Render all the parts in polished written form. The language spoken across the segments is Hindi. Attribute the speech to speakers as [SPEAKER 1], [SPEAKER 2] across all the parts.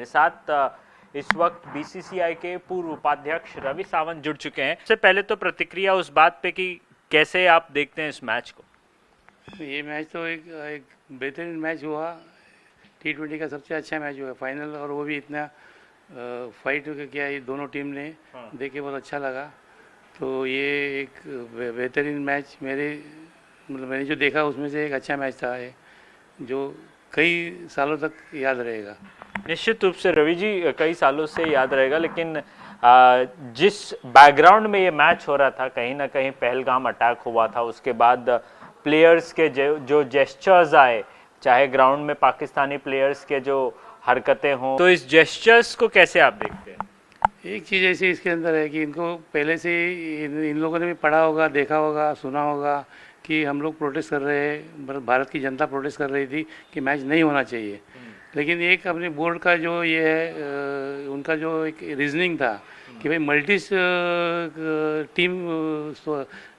[SPEAKER 1] मेरे साथ इस वक्त बीसीसीआई के पूर्व उपाध्यक्ष रवि सावंत जुड़ चुके हैं। सबसे पहले तो प्रतिक्रिया उस बात पे कि कैसे आप देखते हैं इस मैच को।
[SPEAKER 2] ये मैच तो एक बेहतरीन मैच हुआ। T20 का सबसे अच्छा मैच हुआ फाइनल, और वो भी इतना फाइट किया ये दोनों टीम ने। देख के बहुत अच्छा लगा। तो ये एक बेहतरीन मैच मैंने जो देखा उसमें से एक अच्छा मैच था ये, जो कई सालों तक याद रहेगा।
[SPEAKER 1] निश्चित रूप से रवि जी कई सालों से याद रहेगा, लेकिन जिस बैकग्राउंड में ये मैच हो रहा था, कहीं ना कहीं पहलगाम अटैक हुआ था, उसके बाद प्लेयर्स के जो जेस्चर्स आए, चाहे ग्राउंड में पाकिस्तानी प्लेयर्स के जो हरकतें हों, तो इस जेस्चर्स को कैसे आप देखते हैं?
[SPEAKER 2] एक चीज़ ऐसी इसके अंदर है कि इनको पहले से इन लोगों ने भी पढ़ा होगा, देखा होगा, सुना होगा कि हम लोग प्रोटेस्ट कर रहे हैं, भारत की जनता प्रोटेस्ट कर रही थी कि मैच नहीं होना चाहिए। लेकिन एक अपने बोर्ड का जो ये है, उनका जो एक रीजनिंग था कि भाई मल्टी टीम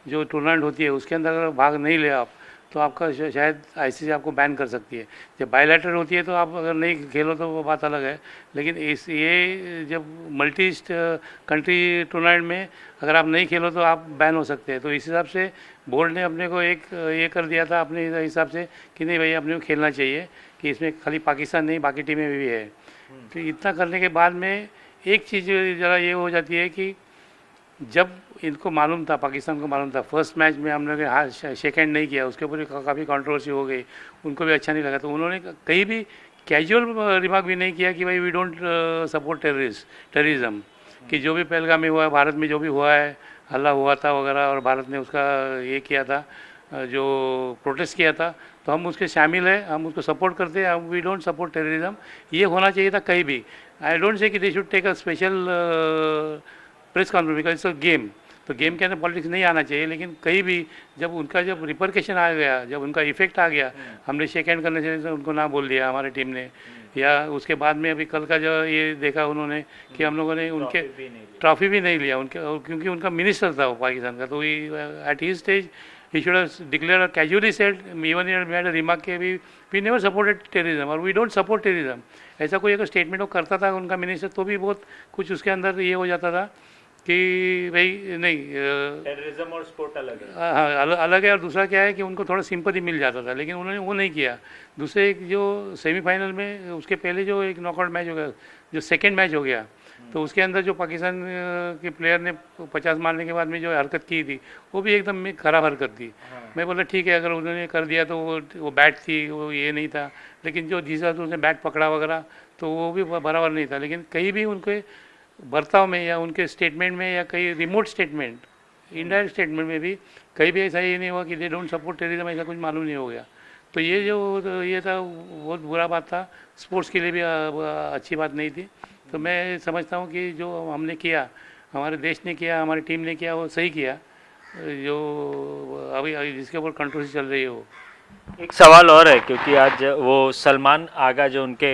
[SPEAKER 2] जो टूर्नामेंट होती है उसके अंदर अगर भाग नहीं ले आप, तो आपका शायद आईसीसी आपको बैन कर सकती है। जब बायलैटरल होती है तो आप अगर नहीं खेलो तो वो बात अलग है, लेकिन ये जब मल्टी कंट्री टूर्नामेंट में अगर आप नहीं खेलो तो आप बैन हो सकते हैं। तो इस हिसाब से बोर्ड ने अपने को एक ये कर दिया था अपने हिसाब से कि नहीं भाई अपने को खेलना चाहिए, कि इसमें खाली पाकिस्तान नहीं बाकी टीमें भी है। तो इतना करने के बाद में एक चीज़ ज़रा ये हो जाती है कि जब इनको मालूम था, पाकिस्तान को मालूम था, फर्स्ट मैच में हमने हाथ शेक हैंड नहीं किया, उसके ऊपर काफ़ी कंट्रोवर्सी हो गई, उनको भी अच्छा नहीं लगा। तो उन्होंने कहीं भी कैजुअल रिमार्क भी नहीं किया कि भाई वी डोंट सपोर्ट टेररिज्म, कि जो भी पहलगाम में हुआ है, भारत में जो भी हुआ है, हल्ला हुआ था वगैरह, और भारत ने उसका ये किया था, जो प्रोटेस्ट किया था, तो हम उसके शामिल हैं, हम उसको सपोर्ट करते हैं। वी डोंट सपोर्ट टेररिज्म, ये होना चाहिए था कहीं भी। आई डोंट से कि they should take a special press conference because it's a game. तो गेम के अंदर पॉलिटिक्स नहीं आना चाहिए, लेकिन कहीं भी जब रिपरकेशन आ गया, जब उनका इफेक्ट आ गया, हमने शेक हैंड करने से उनको ना बोल दिया हमारे टीम ने, या उसके बाद में अभी कल का जो ये देखा उन्होंने कि हम लोगों ने उनके ट्रॉफी भी नहीं लिया उनके, क्योंकि उनका मिनिस्टर था वो पाकिस्तान का। तो at he stage he should have declared or casually said, even he had made a remark कि we never supported terrorism और we don't support terrorism। ऐसा कोई अगर स्टेटमेंट वो करता था उनका मिनिस्टर, तो भी बहुत कुछ उसके अंदर ये हो जाता था कि भाई नहीं,
[SPEAKER 1] टेररिज्म और स्पोर्ट अलग है।
[SPEAKER 2] हाँ, अलग है। और दूसरा क्या है कि उनको थोड़ा सिंपैथी मिल जाता था, लेकिन उन्होंने वो नहीं किया। दूसरे एक जो सेमीफाइनल में उसके पहले जो एक नॉकआउट मैच हो गया, जो सेकेंड मैच हो गया, तो उसके अंदर जो पाकिस्तान के प्लेयर ने 50 मारने के बाद में जो हरकत की थी, वो भी एकदम खराब हरकत थी। मैं बोला ठीक है, अगर उन्होंने कर दिया तो वो बैट थी, वो ये नहीं था। लेकिन जो जिस तरह उसने बैट पकड़ा वगैरह, तो वो भी बराबर नहीं था। लेकिन कहीं भी उनके बर्ताव में या उनके स्टेटमेंट में या कहीं रिमोट स्टेटमेंट, इनडायरेक्ट स्टेटमेंट में भी कहीं भी ऐसा ये नहीं हुआ कि दे डोंट सपोर्ट टेररिज्म, ऐसा कुछ मालूम नहीं हो गया। तो ये जो ये था बहुत बुरा बात था, स्पोर्ट्स के लिए भी अच्छी बात नहीं थी। तो मैं समझता हूँ कि जो हमने किया, हमारे देश ने किया, हमारी टीम ने किया, वो सही किया। जो अभी जिसके ऊपर कंट्रोवर्सी चल रही है वो।
[SPEAKER 1] एक सवाल और है, क्योंकि आज वो सलमान आगा जो उनके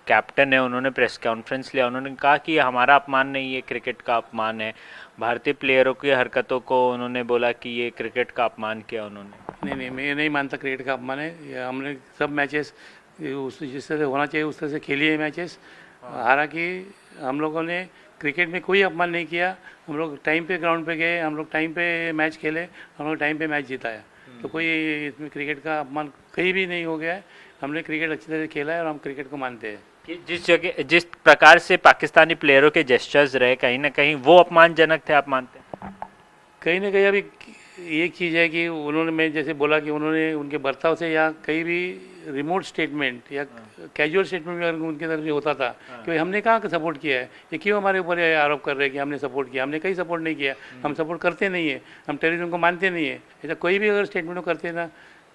[SPEAKER 1] कैप्टन है, उन्होंने प्रेस कॉन्फ्रेंस लिया, उन्होंने कहा कि हमारा अपमान नहीं, ये क्रिकेट का अपमान है। भारतीय प्लेयरों की हरकतों को उन्होंने बोला कि ये क्रिकेट का अपमान किया उन्होंने।
[SPEAKER 2] नहीं, मैं नहीं मानता क्रिकेट का अपमान है। हमने सब मैचेस जिस तरह से होना चाहिए उस तरह से खेली है मैचेस। हालांकि हम लोगों ने क्रिकेट में कोई अपमान नहीं किया। हम लोग टाइम पे ग्राउंड पे गए, हम लोग टाइम पे मैच खेले, हम लोग टाइम पे मैच जिताया। तो कोई इसमें क्रिकेट का अपमान कहीं भी नहीं हो गया है। हमने क्रिकेट अच्छी तरह से खेला है और हम क्रिकेट को मानते हैं।
[SPEAKER 1] कि जिस प्रकार से पाकिस्तानी प्लेयरों के जेस्चर्स रहे, कहीं ना कहीं वो अपमानजनक थे, आप मानते हैं?
[SPEAKER 2] कहीं ना कहीं अभी एक चीज़ है कि उन्होंने, मैं जैसे बोला कि उन्होंने उनके बर्ताव से या कहीं भी रिमोट स्टेटमेंट या कैजुअल स्टेटमेंट भी अगर उनके तरफ से होता था कि भाई हमने कहाँ सपोर्ट किया है, ये क्यों हमारे ऊपर आरोप कर रहे हैं कि हमने सपोर्ट किया, हमने कहीं सपोर्ट नहीं किया, हम सपोर्ट करते नहीं है, हम टेररिज्म को मानते नहीं है, ऐसा कोई भी अगर स्टेटमेंट करते ना,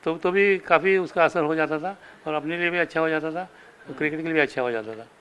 [SPEAKER 2] तो भी काफ़ी उसका असर हो जाता था और अपने लिए भी अच्छा हो जाता था, क्रिकेट के लिए भी अच्छा हो जाता था।